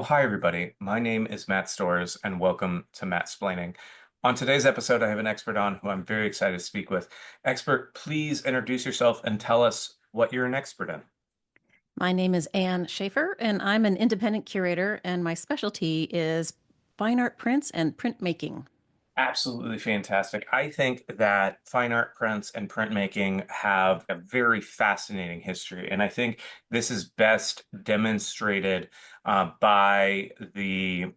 Oh, hi, everybody. My name is Matt Stores, and welcome to Mattsplaining. On today's episode, I have an expert on who I'm very excited to speak with. Expert, please introduce yourself and tell us what you're an expert in. My name is Anne Shafer, and I'm an independent curator, and my specialty is fine art prints and printmaking. Absolutely fantastic. I think that fine art prints and printmaking have a very fascinating history, and I think this is best demonstrated by the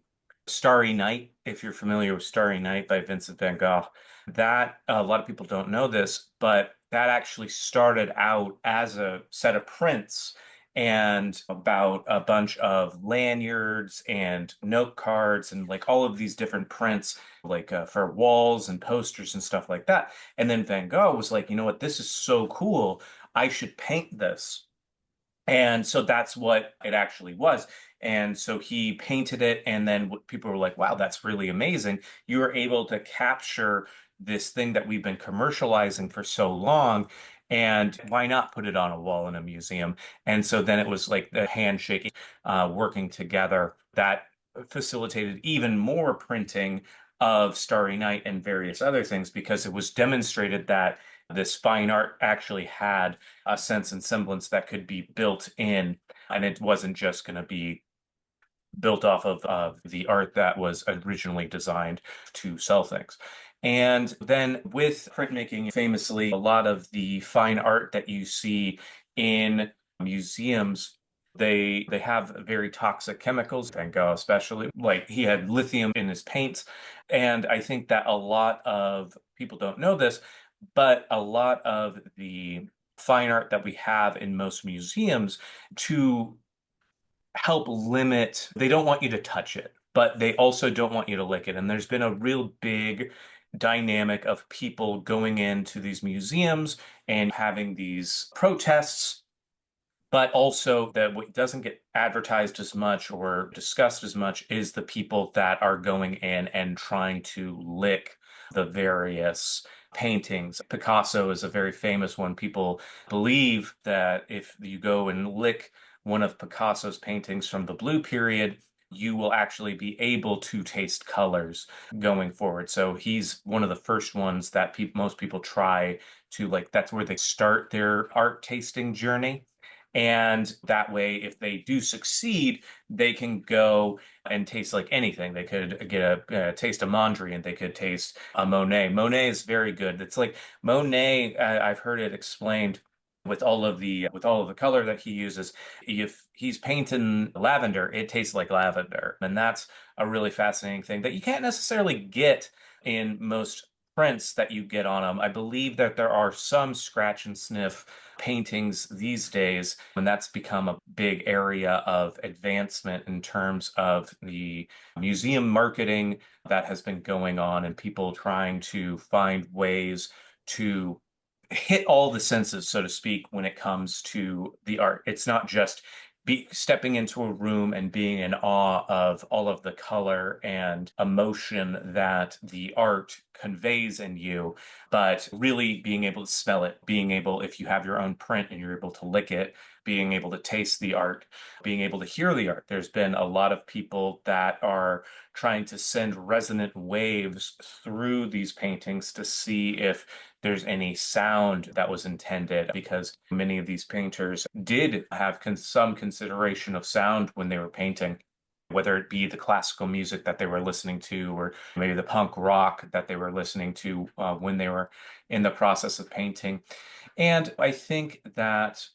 Starry Night. If you're familiar with Starry Night by Vincent van Gogh, that a lot of people don't know this, but that actually started out as a set of prints and about a bunch of lanyards and note cards and like all of these different prints like for walls and posters and stuff like that. And then Van Gogh was like, you know what, this is so cool. I should paint this. And so that's what it actually was. And so he painted it, and then people were like, wow, that's really amazing. You were able to capture this thing that we've been commercializing for so long. And why not put it on a wall in a museum? And so then it was like the handshaking, working together that facilitated even more printing of Starry Night and various other things because it was demonstrated that this fine art actually had a sense and semblance that could be built in, and it wasn't just going to be built off of the art that was originally designed to sell things. And then with printmaking, famously, a lot of the fine art that you see in museums, they have very toxic chemicals, Van Gogh especially. Like he had lithium in his paints. And I think that a lot of people don't know this, but a lot of the fine art that we have in most museums to help limit, they don't want you to touch it, but they also don't want you to lick it. And there's been a real big dynamic of people going into these museums and having these protests, but also that what doesn't get advertised as much or discussed as much is the people that are going in and trying to lick the various paintings. Picasso is a very famous one. People believe that if you go and lick one of Picasso's paintings from the Blue period, you will actually be able to taste colors going forward. So he's one of the first ones that most people try to like, that's where they start their art tasting journey. And that way, if they do succeed, they can go and taste like anything. They could get a taste of Mondrian. They could taste a Monet. Monet is very good. It's like Monet. I've heard it explained with all of the color that he uses. If he's painting lavender, it tastes like lavender, and that's a really fascinating thing that you can't necessarily get in most prints that you get on them. I believe that there are some scratch and sniff paintings these days, and that's become a big area of advancement in terms of the museum marketing that has been going on and people trying to find ways to hit all the senses, so to speak, when it comes to the art. It's not just stepping into a room and being in awe of all of the color and emotion that the art conveys in you, but really being able to smell it, being able, if you have your own print and you're able to lick it, being able to taste the art, being able to hear the art. There's been a lot of people that are trying to send resonant waves through these paintings to see if there's any sound that was intended, because many of these painters did have some consideration of sound when they were painting, whether it be the classical music that they were listening to, or maybe the punk rock that they were listening to when they were in the process of painting. And I think that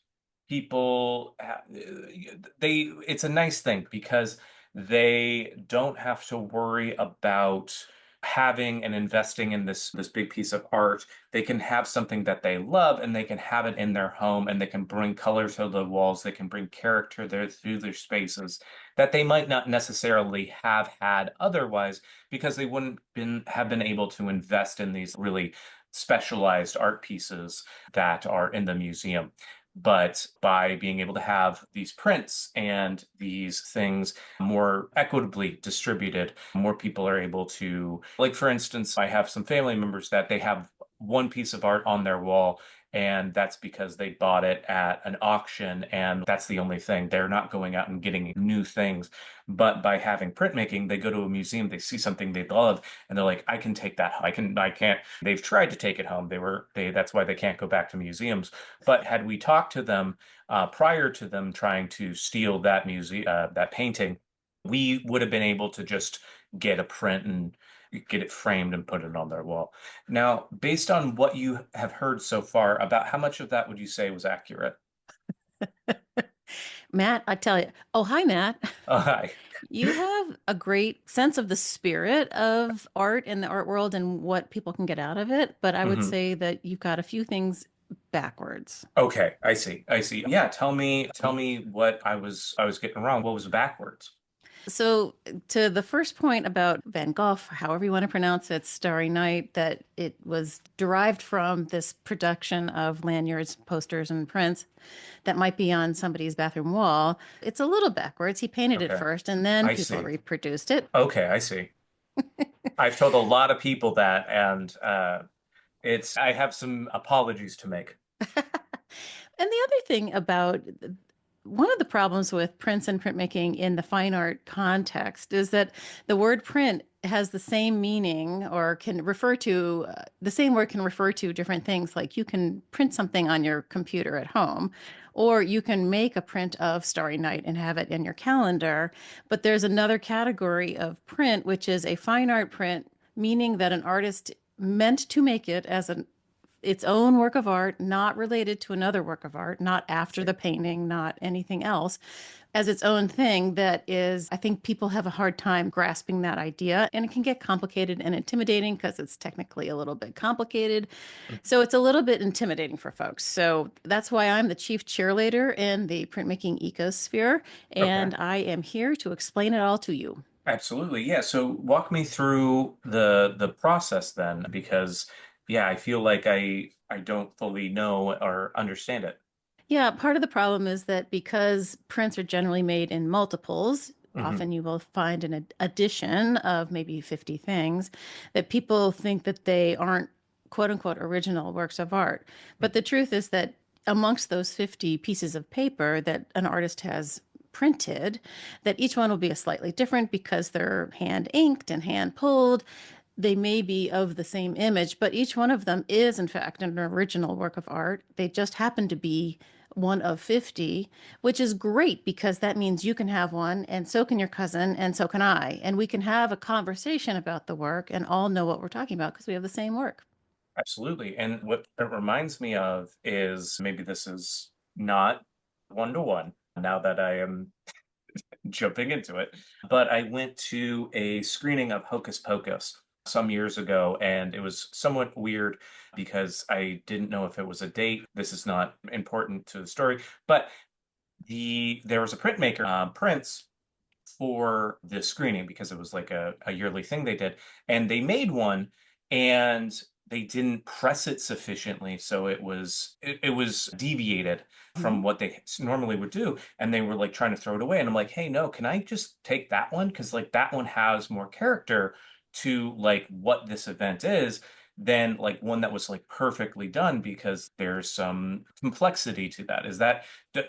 it's a nice thing because they don't have to worry about having and investing in this big piece of art. They can have something that they love and they can have it in their home, and they can bring color to the walls. They can bring character there through their spaces that they might not necessarily have had otherwise, because they wouldn't have been able to invest in these really specialized art pieces that are in the museum. But by being able to have these prints and these things more equitably distributed, more people are able to, like, for instance, I have some family members that they have one piece of art on their wall, and that's because they bought it at an auction, and that's the only thing. They're not going out and getting new things. But by having printmaking, they go to a museum, they see something they love, and they're like, I can take that. I can't. They've tried to take it home. That's why they can't go back to museums. But had we talked to them prior to them trying to steal that painting, we would have been able to just get a print and get it framed and put it on their wall. Now, based on what you have heard so far, about how much of that would you say was accurate? Matt, I tell you, oh, hi, Matt. Hi. You have a great sense of the spirit of art and the art world and what people can get out of it. But I would Hmm. say that you've got a few things backwards. Okay, I see. I see. Yeah, tell me what I was getting wrong. What was backwards? So, to the first point about Van Gogh, however you want to pronounce it, Starry Night, that it was derived from this production of lanyards, posters, and prints that might be on somebody's bathroom wall. It's a little backwards. He painted it Okay, first, and then I people see. reproduced it. Okay, I see. I've told a lot of people that, and it's I have some apologies to make. And the other thing about one of the problems with prints and printmaking in the fine art context is that the word print has the same meaning or can refer to the same word can refer to different things. Like you can print something on your computer at home, or you can make a print of Starry Night and have it in your calendar. But there's another category of print, which is a fine art print, meaning that an artist meant to make it as an its own work of art, not related to another work of art, not after the See. painting, not anything else, as its own thing that is, I think people have a hard time grasping that idea. And it can get complicated and intimidating because it's technically a little bit complicated. So it's a little bit intimidating for folks. So that's why I'm the chief cheerleader in the printmaking ecosphere. Okay. And I am here to explain it all to you. Absolutely. Yeah. So walk me through the process then, because yeah, I feel like I don't fully know or understand it. Yeah, part of the problem is that because prints are generally made in multiples, Hmm. often you will find an addition of maybe 50 things, that people think that they aren't quote unquote original works of art. But the truth is that amongst those 50 pieces of paper that an artist has printed, that each one will be a slightly different because they're hand inked and hand pulled. They may be of the same image, but each one of them is, in fact, an original work of art. They just happen to be one of 50, which is great because that means you can have one, and so can your cousin, and so can I. And we can have a conversation about the work and all know what we're talking about because we have the same work. Absolutely. And what it reminds me of is maybe this is not one to one now that I am jumping into it. But I went to a screening of Hocus Pocus some years ago, and it was somewhat weird because I didn't know if it was a date. This is not important to the story, but there was a printmaker, Prince, for the screening because it was like a yearly thing they did. And they made one and they didn't press it sufficiently. So it was deviated Mhm. from what they normally would do. And they were like trying to throw it away. And I'm like, hey, no, can I just take that one? Because like that one has more character to like what this event is than like one that was like perfectly done because there's some complexity to that. Is that d-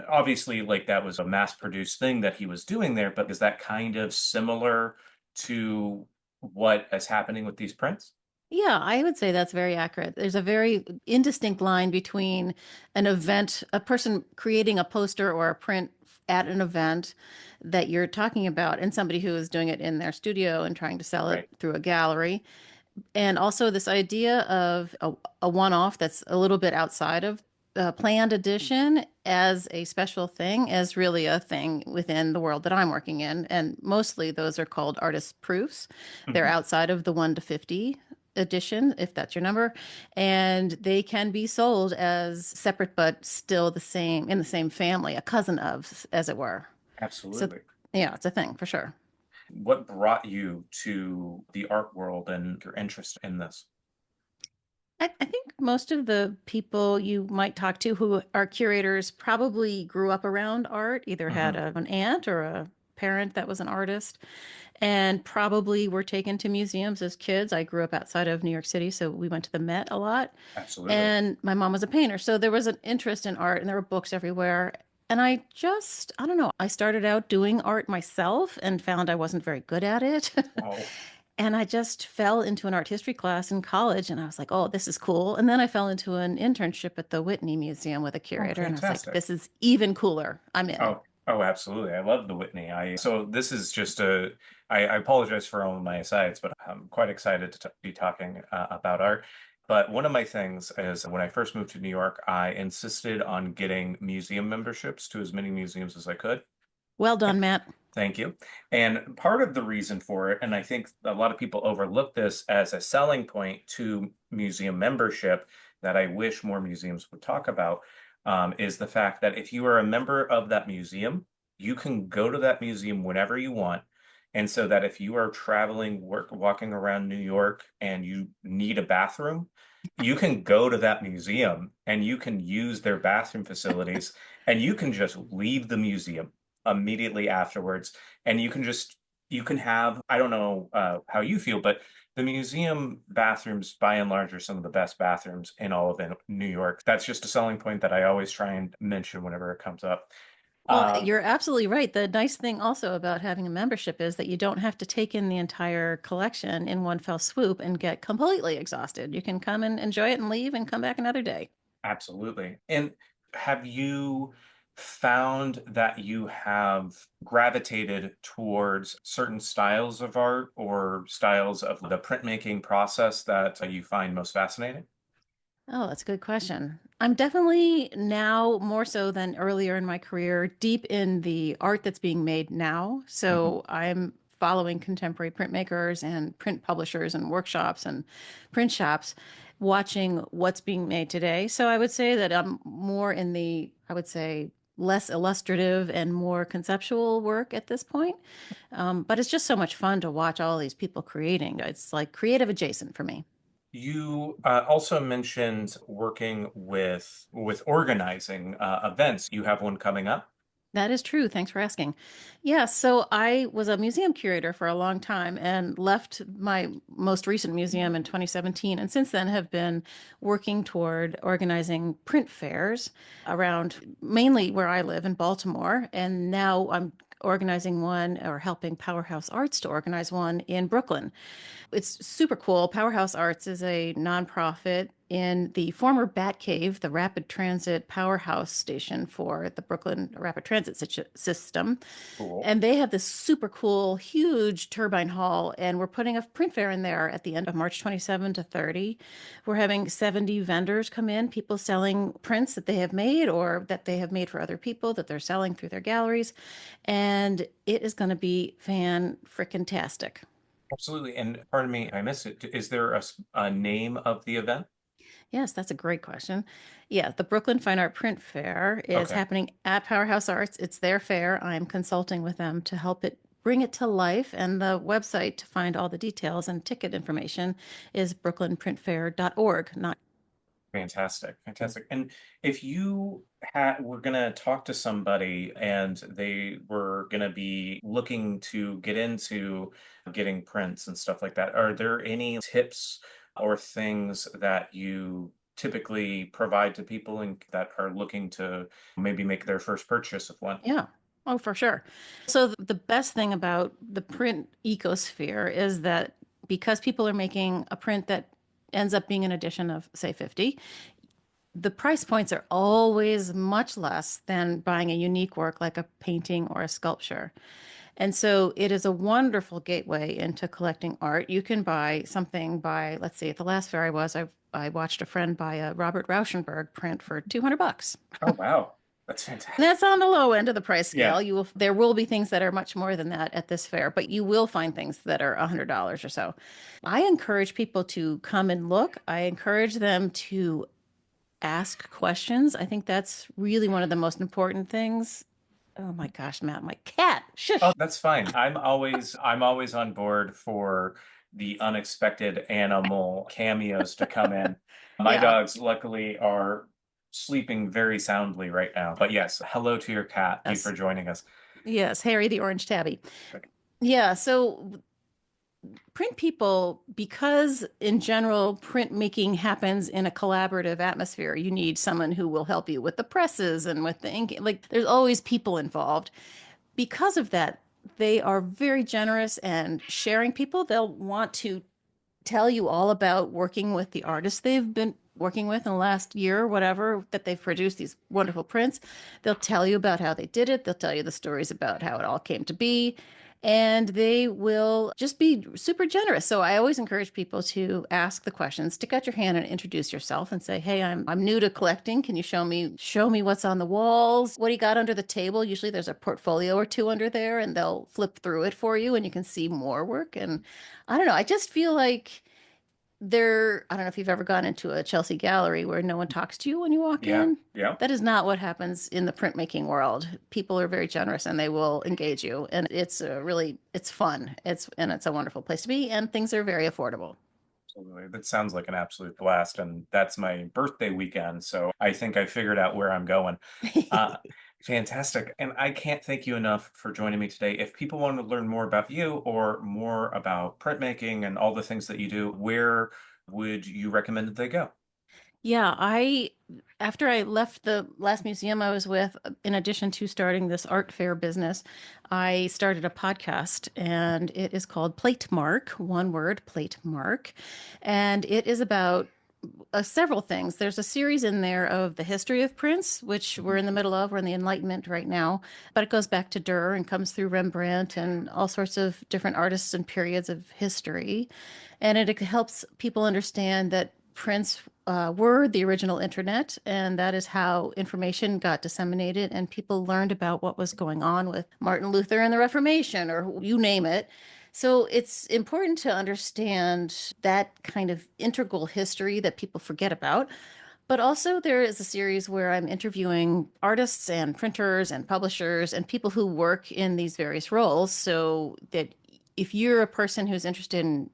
obviously like that was a mass produced thing that he was doing there, but is that kind of similar to what is happening with these prints? Yeah, I would say that's very accurate. There's a very indistinct line between an event, a person creating a poster or a print at an event that you're talking about, and somebody who is doing it in their studio and trying to sell it Right. through a gallery. And also this idea of a one-off that's a little bit outside of a planned edition as a special thing as really a thing within the world that I'm working in. And mostly those are called artist proofs. They're Mhm. outside of the 1 to 50 edition, if that's your number, and they can be sold as separate but still the same in the same family, a cousin of, as it were. So Absolutely. yeah, it's a thing for sure. What brought you to the art world and your interest in this? I think most of the people you might talk to who are curators probably grew up around art, either had Hmm. an aunt or a parent that was an artist and probably were taken to museums as kids. I grew up outside of New York City, so we went to the Met a lot. Absolutely. And my mom was a painter, so there was an interest in art and there were books everywhere. And I don't know, I started out doing art myself and found I wasn't very good at it. Oh, And I just fell into an art history class in college and I was like, oh, this is cool. And then I fell into an internship at the Whitney Museum with a oh, curator and I was like, fantastic. this is even cooler. I'm in. Oh, absolutely. I love the Whitney. So this is just I apologize for all of my asides, but I'm quite excited to be talking about art. But one of my things is when I first moved to New York, I insisted on getting museum memberships to as many museums as I could. Well done, Matt. Thank you. And part of the reason for it, and I think a lot of people overlook this as a selling point to museum membership that I wish more museums would talk about, is the fact that if you are a member of that museum, you can go to that museum whenever you want. And so that if you are traveling, walking around New York and you need a bathroom, you can go to that museum and you can use their bathroom facilities and you can just leave the museum immediately afterwards. And you can have, I don't know how you feel, but the museum bathrooms, by and large, are some of the best bathrooms in all of New York. That's just a selling point that I always try and mention whenever it comes up. Well, Um, you're absolutely right. The nice thing also about having a membership is that you don't have to take in the entire collection in one fell swoop and get completely exhausted. You can come and enjoy it and leave and come back another day. Absolutely. And have you found that you have gravitated towards certain styles of art or styles of the printmaking process that you find most fascinating? Oh, that's a good question. I'm definitely now more so than earlier in my career, deep in the art that's being made now. Mhm. So I'm following contemporary printmakers and print publishers and workshops and print shops, watching what's being made today. So I would say that I'm more in the, I would say, less illustrative and more conceptual work at this point. But it's just so much fun to watch all these people creating. It's like creative adjacent for me. You also mentioned working with organizing events. You have one coming up? That is true. Thanks for asking. Yeah, so I was a museum curator for a long time and left my most recent museum in 2017, and since then have been working toward organizing print fairs around mainly where I live in Baltimore. And now I'm organizing one or helping Powerhouse Arts to organize one in Brooklyn. It's super cool. Powerhouse Arts is a nonprofit in the former Batcave, the rapid transit powerhouse station for the Brooklyn Rapid Transit system. Cool. And they have this super cool, huge turbine hall, and we're putting a print fair in there at the end of March 27 to 30. We're having 70 vendors come in, people selling prints that they have made or that they have made for other people that they're selling through their galleries. And it is going to be fan frickin' tastic. Absolutely. And pardon me, I missed it. Is there a name of the event? Yes, that's a great question. Yeah, the Brooklyn Fine Art Print Fair is Okay. happening at Powerhouse Arts. It's their fair. I'm consulting with them to help it bring it to life. And the website to find all the details and ticket information is brooklynprintfair.org. Not Fantastic. Fantastic. And if you were going to talk to somebody and they were going to be looking to get into getting prints and stuff like that, are there any tips or things that you typically provide to people and that are looking to maybe make their first purchase of one? Yeah. Oh, for sure. So the best thing about the print ecosphere is that because people are making a print that ends up being an edition of, say, 50, the price points are always much less than buying a unique work like a painting or a sculpture. And so it is a wonderful gateway into collecting art. You can buy something by, let's see, at the last fair I watched a friend buy a Robert Rauschenberg print for 200 bucks. Oh, wow. That's And fantastic. that's on the low end of the price Yeah. scale. There will be things that are much more than that at this fair, but you will find things that are $100 or so. I encourage people to come and look. I encourage them to ask questions. I think that's really one of the most important things. Oh my gosh, Matt, my cat. Oh, Shush. that's fine. I'm always on board for the unexpected animal cameos to come in. My Yeah. dogs luckily are sleeping very soundly right now. But yes, hello to your cat. Thank you for Yes. joining us. Yes, Harry the Orange Tabby. Okay. Yeah, so print people, because in general, printmaking happens in a collaborative atmosphere. You need someone who will help you with the presses and with the ink. Like, there's always people involved. Because of that, they are very generous and sharing people. They'll want to tell you all about working with the artists they've been working with in the last year or whatever that they've produced these wonderful prints. They'll tell you about how they did it. They'll tell you the stories about how it all came to be. And they will just be super generous. So I always encourage people to ask the questions, stick out your hand and introduce yourself and say, "Hey, I'm new to collecting. Can you show me what's on the walls? What do you got under the table?" Usually there's a portfolio or two under there, and they'll flip through it for you and you can see more work. And I don't know, I just feel like I don't know if you've ever gone into a Chelsea gallery where no one talks to you when you walk Yeah. in. Yeah. That is not what happens in the printmaking world. People are very generous and they will engage you. And it's fun. It's a wonderful place to be. And things are very affordable. Absolutely. That sounds like an absolute blast. And that's my birthday weekend. So I think I figured out where I'm going. Uh, Fantastic. And I can't thank you enough for joining me today. If people want to learn more about you or more about printmaking and all the things that you do, where would you recommend that they go? Yeah, after I left the last museum I was with, in addition to starting this art fair business, I started a podcast and it is called Plate Mark, one word, Plate Mark. And it is about several things. There's a series in there of the history of prints, which we're in the middle of. We're in the Enlightenment right now, but it goes back to Durer and comes through Rembrandt and all sorts of different artists and periods of history. And it helps people understand that prints were the original internet, and that is how information got disseminated, and people learned about what was going on with Martin Luther and the Reformation, or you name it. So it's important to understand that kind of integral history that people forget about. But also, there is a series where I'm interviewing artists and printers and publishers and people who work in these various roles. So that if you're a person who's interested in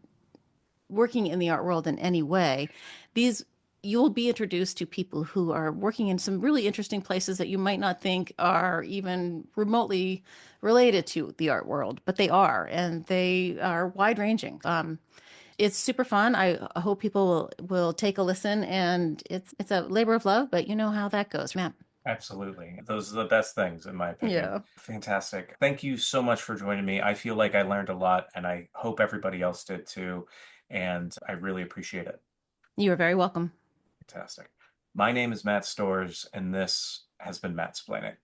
working in the art world in any way, these you'll be introduced to people who are working in some really interesting places that you might not think are even remotely related to the art world, but they are, and they are wide ranging. It's super fun. I hope people will take a listen, and it's a labor of love, but you know how that goes, Matt. Absolutely. Those are the best things, in my opinion. Yeah. Fantastic. Thank you so much for joining me. I feel like I learned a lot, and I hope everybody else did too. And I really appreciate it. You are very welcome. Fantastic. My name is Matt Stores, and this has been Mattsplaining.